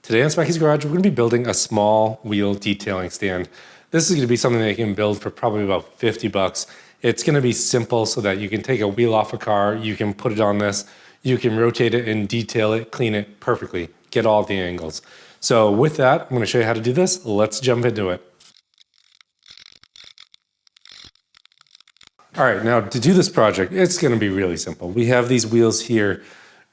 Today on Smackey's Garage, we're going to be building a small wheel detailing stand. This is going to be something that you can build for probably about 50 bucks. It's going to be simple so that you can take a wheel off a car, you can put it on this, you can rotate it and detail it, clean it perfectly, get all the angles. So with that, I'm going to show you how to do this. Let's jump into it. All right, now to do this project, it's going to be really simple. We have these wheels here.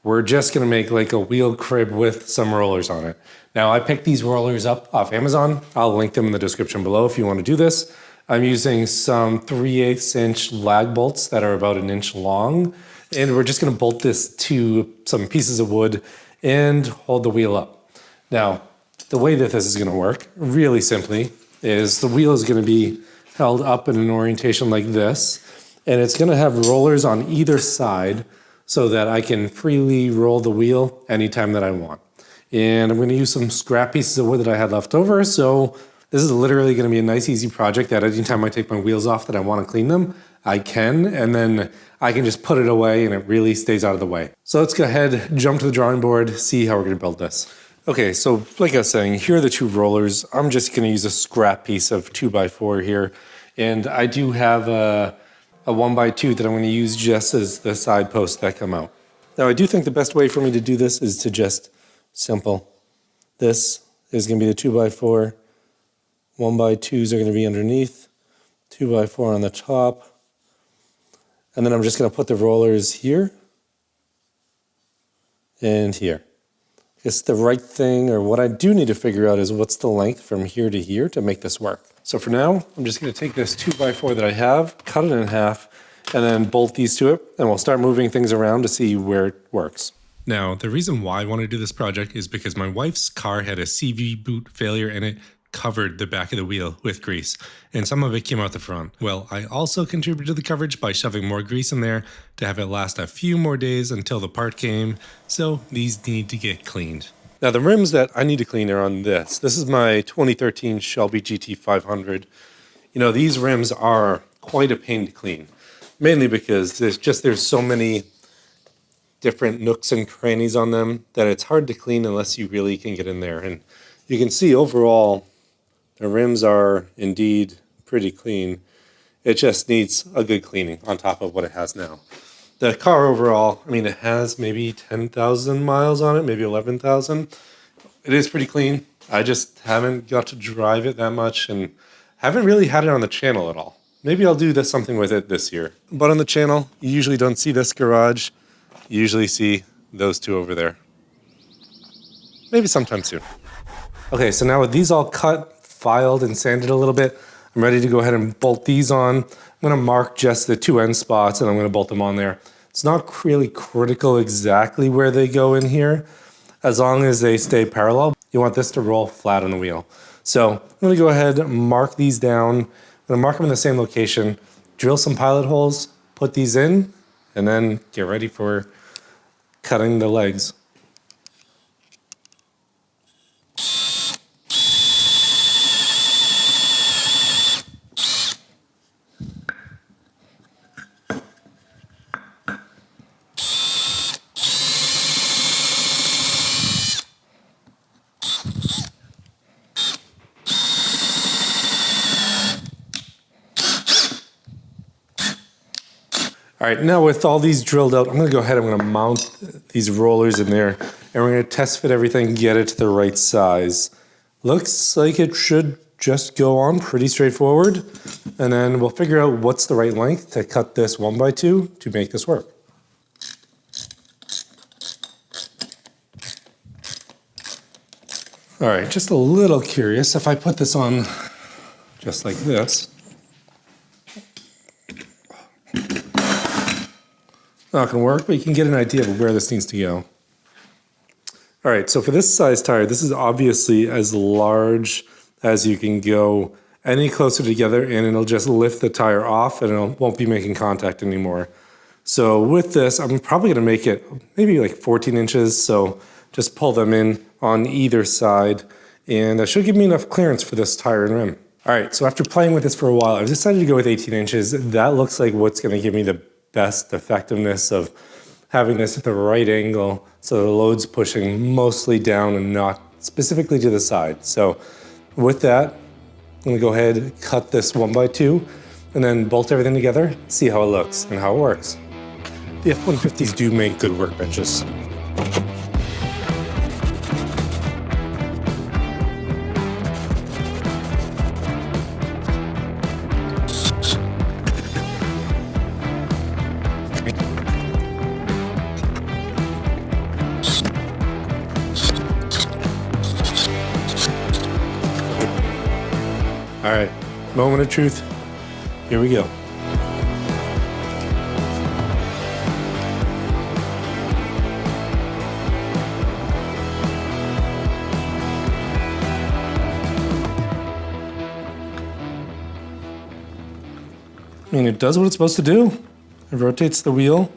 We're just going to make like a wheel crib with some rollers on it. Now I picked these rollers up off Amazon. I'll link them in the description below if you want to do this. I'm using some 3/8 inch lag bolts that are about 1 inch long. And we're just going to bolt this to some pieces of wood and hold the wheel up. Now, the way that this is going to work, really simply, is the wheel is going to be held up in an orientation like this. And it's going to have rollers on either side so that I can freely roll the wheel anytime that I want. And I'm going to use some scrap pieces of wood that I had left over. So this is literally going to be a nice, easy project that anytime I take my wheels off that I want to clean them, I can. And then I can just put it away and it really stays out of the way. So let's go ahead, jump to the drawing board, see how we're going to build this. Okay, so like I was saying, here are the two rollers. I'm just going to use a scrap piece of 2x4 here. And I do have a 1x2 that I'm going to use just as the side posts that come out. Now I do think the best way for me to do this is to just simple. This is going to be the 2x4. 1x2s are going to be underneath. 2x4 on the top. And then I'm just going to put the rollers here and here. It's the right thing, or what I do need to figure out is what's the length from here to here to make this work. So for now, I'm just going to take this 2x4 that I have, cut it in half, and then bolt these to it, and we'll start moving things around to see where it works. Now, the reason why I want to do this project is because my wife's car had a CV boot failure and it covered the back of the wheel with grease, and some of it came out the front. Well, I also contributed to the coverage by shoving more grease in there to have it last a few more days until the part came, so these need to get cleaned. Now the rims that I need to clean are on this. This is my 2013 Shelby GT500. You know, these rims are quite a pain to clean, mainly because there's so many different nooks and crannies on them that it's hard to clean unless you really can get in there. And you can see overall, the rims are indeed pretty clean. It just needs a good cleaning on top of what it has now. The car overall, I mean, it has maybe 10,000 miles on it, maybe 11,000. It is pretty clean. I just haven't got to drive it that much and haven't really had it on the channel at all. Maybe I'll do something with it this year. But on the channel, you usually don't see this garage. You usually see those two over there. Maybe sometime soon. Okay, so now with these all cut, filed, and sanded a little bit, I'm ready to go ahead and bolt these on. I'm going to mark just the two end spots and I'm going to bolt them on there. It's not really critical exactly where they go in here, as long as they stay parallel. You want this to roll flat on the wheel. So I'm going to go ahead and mark these down. I'm going to mark them in the same location, drill some pilot holes, put these in, and then get ready for cutting the legs. All right, now with all these drilled out, I'm going to go ahead and I'm going to mount these rollers in there, and we're going to test fit everything, get it to the right size. Looks like it should just go on pretty straightforward, and then we'll figure out what's the right length to cut this 1x2 to make this work. All right, just a little curious, if I put this on just like this, not going to work, but you can get an idea of where this needs to go. All right, so for this size tire, this is obviously as large as you can go. Any closer together and it'll just lift the tire off and it won't be making contact anymore. So with this, I'm probably going to make it maybe like 14 inches. So just pull them in on either side and that should give me enough clearance for this tire and rim. All right, so after playing with this for a while, I've decided to go with 18 inches. That looks like what's going to give me the best effectiveness of having this at the right angle so the load's pushing mostly down and not specifically to the side. So with that, I'm gonna go ahead and cut this 1x2 and then bolt everything together, see how it looks and how it works. The F-150s do make good workbenches. All right, moment of truth. Here we go. I mean, it does what it's supposed to do. It rotates the wheel.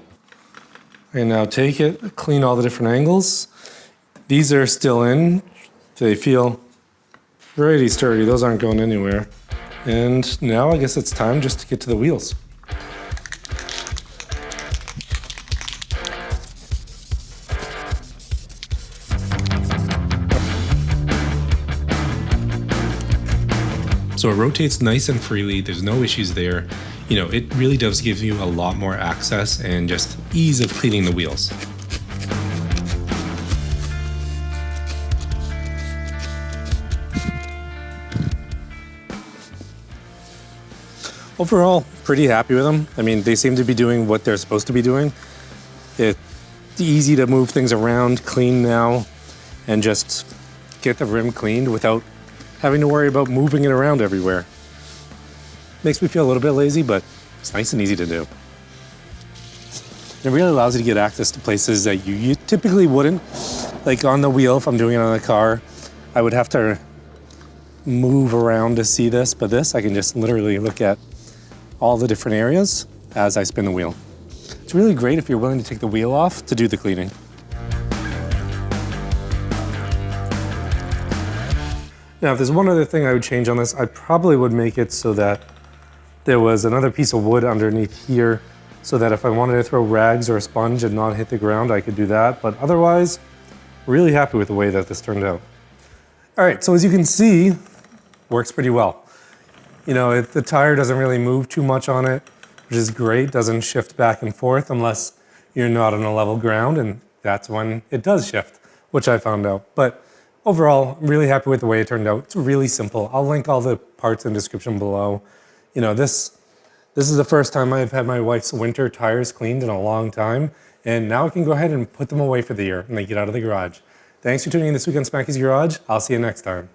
I can now take it, clean all the different angles. These are still in. They feel pretty sturdy. Those aren't going anywhere. And now I guess it's time just to get to the wheels. So it rotates nice and freely. There's no issues there. You know, it really does give you a lot more access and just ease of cleaning the wheels. Overall, pretty happy with them. I mean, they seem to be doing what they're supposed to be doing. It's easy to move things around, clean now, and just get the rim cleaned without having to worry about moving it around everywhere. Makes me feel a little bit lazy, but it's nice and easy to do. It really allows you to get access to places that you typically wouldn't. Like on the wheel, if I'm doing it on a car, I would have to move around to see this, but this, I can just literally look at all the different areas as I spin the wheel. It's really great if you're willing to take the wheel off to do the cleaning. Now, if there's one other thing I would change on this, I probably would make it so that there was another piece of wood underneath here so that if I wanted to throw rags or a sponge and not hit the ground, I could do that. But otherwise, really happy with the way that this turned out. All right, so as you can see, works pretty well. You know, the tire doesn't really move too much on it, which is great. Doesn't shift back and forth unless you're not on a level ground, and that's when it does shift, which I found out. But overall, I'm really happy with the way it turned out. It's really simple. I'll link all the parts in the description below. You know, this is the first time I've had my wife's winter tires cleaned in a long time, and now I can go ahead and put them away for the year when they get out of the garage. Thanks for tuning in this week on Smackey's Garage. I'll see you next time.